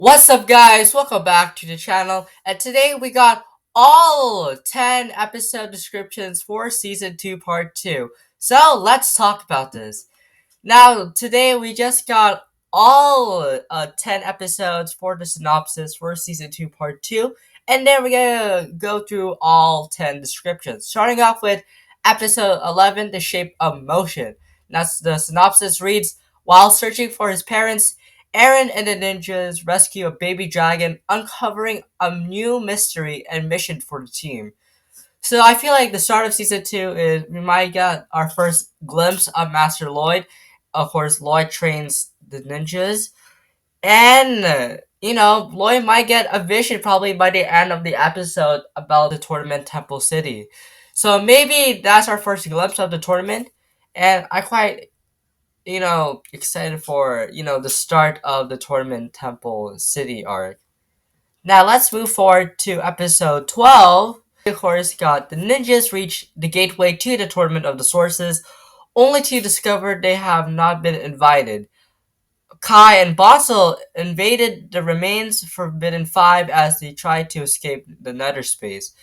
What's up, guys? Welcome back to the channel. And today we got all 10 episode descriptions for season 2, part 2. So let's talk about this. Now, today we just got all 10 episodes for the synopsis for season 2, part 2. And then we're gonna go through all 10 descriptions. Starting off with episode 11, The Shape of Motion. That's the synopsis reads: while searching for his parents, Aaron and the ninjas rescue a baby dragon, uncovering a new mystery and mission for the team. So I feel like the start of season 2 is we might get our first glimpse of Master Lloyd. Of course, Lloyd trains the ninjas, and Lloyd might get a vision probably by the end of the episode about the tournament Temple City. So maybe that's our first glimpse of the tournament, and I quite excited for the start of the tournament Temple City arc. Now let's move forward to episode 12. Of course, got the ninjas reach the gateway to the Tournament of the Sources, only to discover they have not been invited. Kai and Basel invaded the remains Forbidden Five as they tried to escape the Nether Space.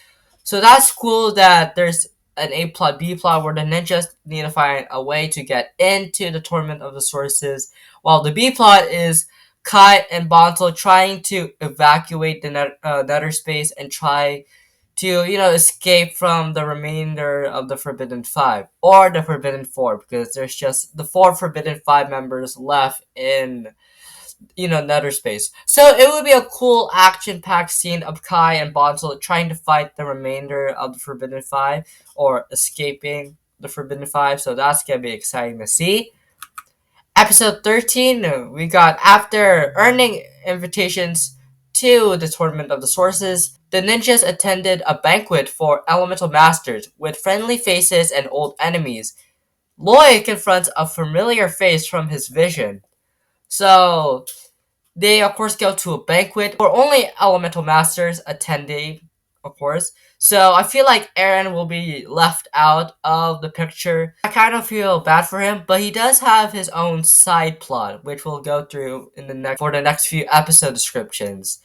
So that's cool that there's an A plot, B plot where the ninjas need to find a way to get into the Tournament of the Sources, while the B plot is Kai and Bonto trying to evacuate the Nether Space and try to, escape from the remainder of the Forbidden Five, or the Forbidden Four, because there's just the four Forbidden Five members left in Nether Space. So it would be a cool action-packed scene of Kai and Bonsal trying to fight the remainder of the Forbidden Five or escaping the Forbidden Five. So that's gonna be exciting to see. Episode 13, we got after earning invitations to the Tournament of the Sources, the ninjas attended a banquet for elemental masters with friendly faces and old enemies. Lloyd confronts a familiar face from his vision. So they, of course, go to a banquet for only elemental masters attending, of course. So I feel like Aaron will be left out of the picture. I kind of feel bad for him, but he does have his own side plot, which we'll go through in the next few episode descriptions.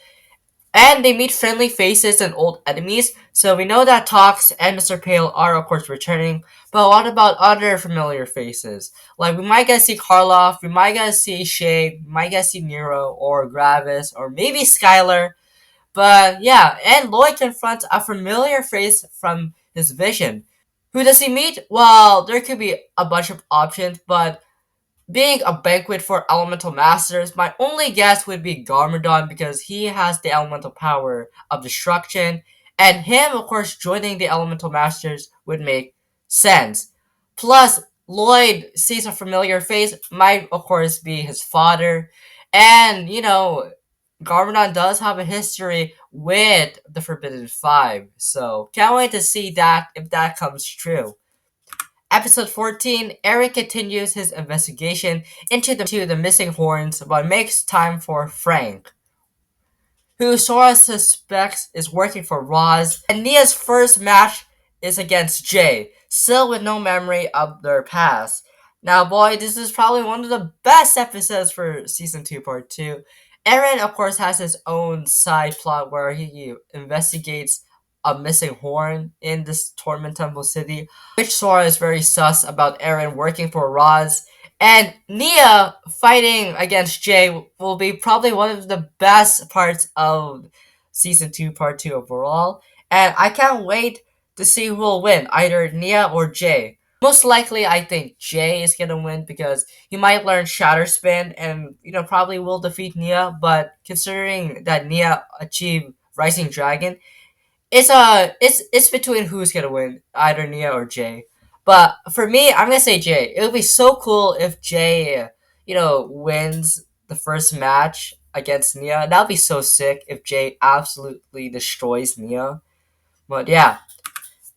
And they meet friendly faces and old enemies, so we know that Tox and Mr. Pale are of course returning, but what about other familiar faces? Like we might get to see Karloff, we might get to see Shay, we might get to see Nero, or Gravis, or maybe Skylar. But yeah, and Lloyd confronts a familiar face from his vision. Who does he meet? Well, there could be a bunch of options, but being a banquet for elemental masters, my only guess would be Garmadon because he has the elemental power of destruction, and him, of course, joining the elemental masters would make sense. Plus, Lloyd sees a familiar face, might, of course, be his father, and, Garmadon does have a history with the Forbidden Five, so can't wait to see that if that comes true. Episode 14, Eric continues his investigation into the missing horns but makes time for Frank, who Sora suspects is working for Roz. And Nia's first match is against Jay, still with no memory of their past. Now, boy, this is probably one of the best episodes for Season 2, Part 2. Aaron, of course, has his own side plot where he investigates a missing horn in this Torment Temple City, which Sora is very sus about Aaron working for Roz. And Nia fighting against Jay will be probably one of the best parts of season 2, part 2 overall. And I can't wait to see who will win, either Nia or Jay. Most likely, I think Jay is gonna win because he might learn Shatter Spin and probably will defeat Nia. But considering that Nia achieved Rising Dragon, it's between who's gonna win, either Nia or Jay. But for me, I'm gonna say Jay. It would be so cool if Jay, wins the first match against Nia. That would be so sick if Jay absolutely destroys Nia. But yeah,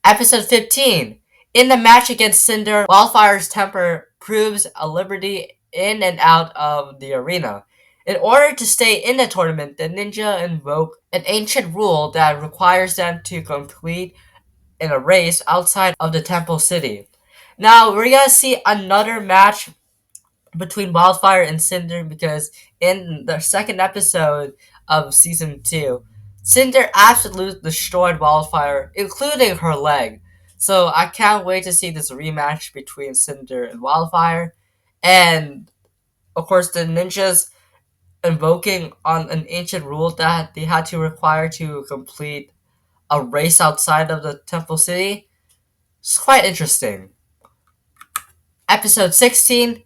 episode 15. In the match against Cinder, Wildfire's temper proves a liberty in and out of the arena. In order to stay in the tournament, the ninja invoke an ancient rule that requires them to complete in a race outside of the temple city. Now we're gonna see another match between Wildfire and Cinder because in the second episode of season 2, Cinder absolutely destroyed Wildfire, including her leg. So I can't wait to see this rematch between Cinder and Wildfire. And of course, the ninjas invoking on an ancient rule that they had to require to complete a race outside of the Temple City. It's quite interesting. Episode 16,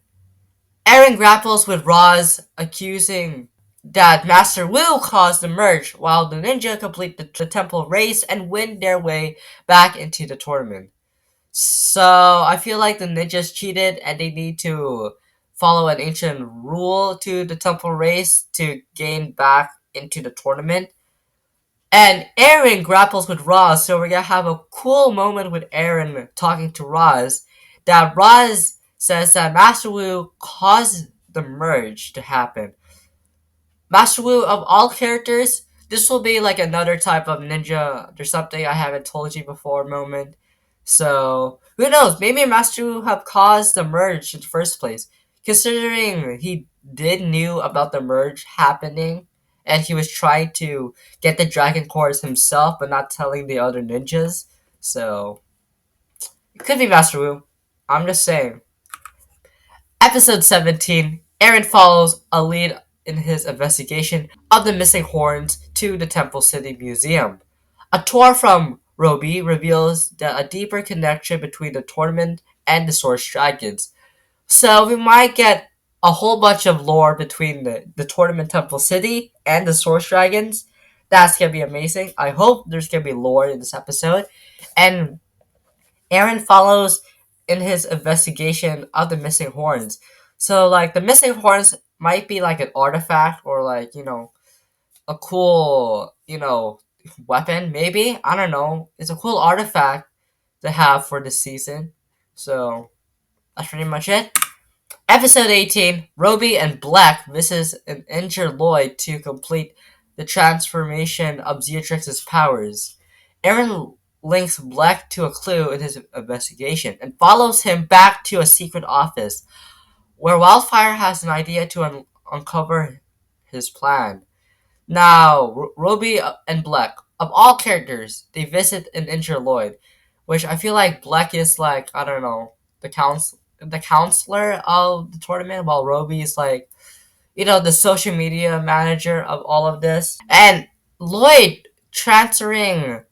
Eren grapples with Roz, accusing that Master Wu caused the merge, while the ninja complete the temple race and win their way back into the tournament. So I feel like the ninjas cheated and they need to follow an ancient rule to the temple race to gain back into the tournament. And Eren grapples with Roz, so we're gonna have a cool moment with Eren talking to Roz. That Roz says that Master Wu caused the merge to happen. Master Wu, of all characters, this will be like another type of ninja. There's something I haven't told you before moment. So who knows? Maybe Master Wu have caused the merge in the first place, considering he did knew about the merge happening, and he was trying to get the dragon cores himself, but not telling the other ninjas. So it could be Master Wu. I'm just saying. Episode 17, Eren follows a lead in his investigation of the missing horns to the Temple City Museum. A tour from Roby reveals that a deeper connection between the tournament and the Source Dragons. So we might get a whole bunch of lore between the tournament Temple City and the Source Dragons. That's gonna be amazing. I hope there's gonna be lore in this episode. And Eren follows in his investigation of the missing horns. So like the missing horns might be like an artifact or like, a cool, weapon maybe. I don't know. It's a cool artifact to have for this season. So that's pretty much it. Episode 18, Roby and Black visits an injured Lloyd to complete the transformation of Zeatrix's powers. Eren links Black to a clue in his investigation and follows him back to a secret office where Wildfire has an idea to uncover his plan. Now, Roby and Black, of all characters, they visit an injured Lloyd, which I feel like Black is like, I don't know, the counselor of the tournament, while Roby is like, the social media manager of all of this. And Lloyd transferring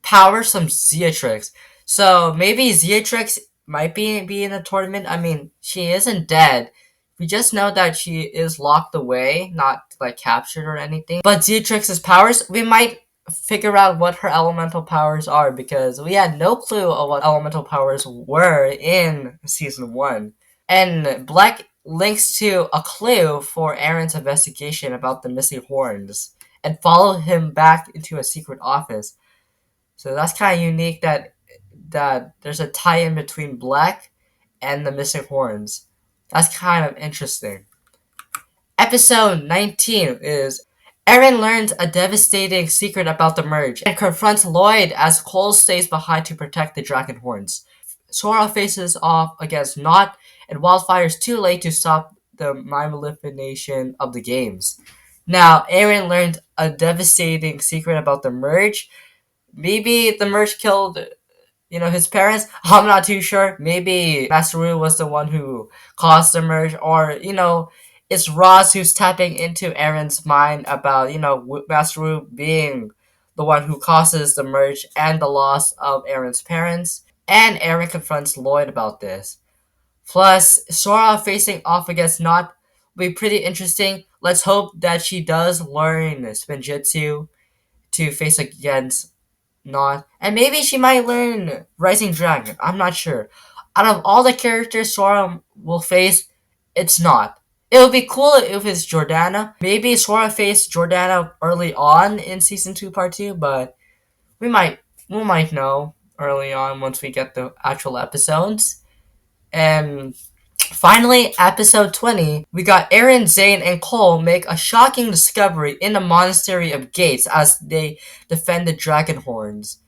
powers from Zeatrix. So maybe Zeatrix might be in the tournament. I mean, she isn't dead. We just know that she is locked away, not like captured or anything. But Zeatrix's powers, we might figure out what her elemental powers are because we had no clue of what elemental powers were in season 1. And Black links to a clue for Eren's investigation about the missing horns and follow him back into a secret office. So that's kind of unique that there's a tie-in between Black and the missing horns. That's kind of interesting. Episode 19 is Eren learns a devastating secret about the merge and confronts Lloyd as Cole stays behind to protect the dragon horns. Sora faces off against Not, and Wildfire is too late to stop the manipulation of the games. Now, Eren learned a devastating secret about the merge. Maybe the merge killed, his parents. I'm not too sure. Maybe Master Wu was the one who caused the merge, or it's Roz who's tapping into Eren's mind about Master Wu being the one who causes the merge and the loss of Eren's parents. And Eren confronts Lloyd about this. Plus, Sora facing off against Not will be pretty interesting. Let's hope that she does learn Spinjitzu to face against Not. And maybe she might learn Rising Dragon. I'm not sure. Out of all the characters Sora will face, it's Not. It would be cool if it's Jordana. Maybe Sora faced Jordana early on in Season 2 Part 2, but we might know early on once we get the actual episodes. And finally, episode 20, we got Eren, Zane, and Cole make a shocking discovery in the Monastery of Gates as they defend the dragon horns.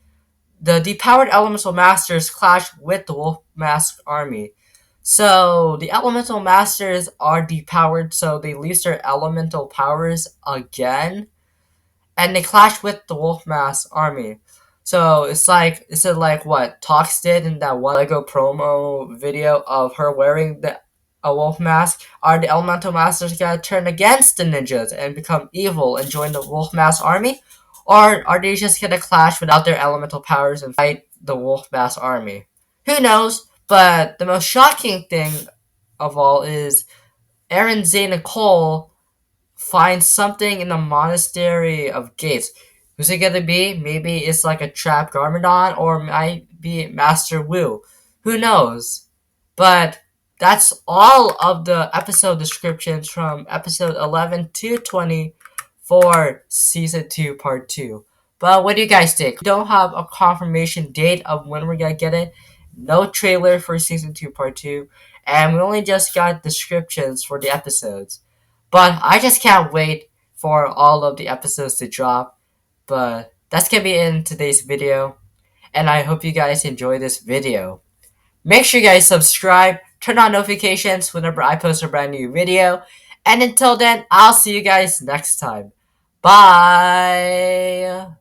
The depowered elemental masters clash with the Wolf Mask army. So the elemental masters are depowered, so they lose their elemental powers again, and they clash with the Wolfmask army. So it's like what Tox did in that one Lego promo video of her wearing the a wolf mask. Are the elemental masters gonna turn against the ninjas and become evil and join the wolf mask army, or are they just gonna clash without their elemental powers and fight the wolf mask army? Who knows? But the most shocking thing of all is Aaron, Zane, and Cole find something in the monastery of Gates. Who's it gonna be? Maybe it's like a trap Garmadon, or might be Master Wu. Who knows? But that's all of the episode descriptions from episode 11 to 20 for season 2, part 2. But what do you guys think? We don't have a confirmation date of when we're gonna get it. No trailer for season 2, part 2. And we only just got descriptions for the episodes. But I just can't wait for all of the episodes to drop. But that's gonna be in today's video. And I hope you guys enjoy this video. Make sure you guys subscribe, turn on notifications whenever I post a brand new video. And until then, I'll see you guys next time. Bye!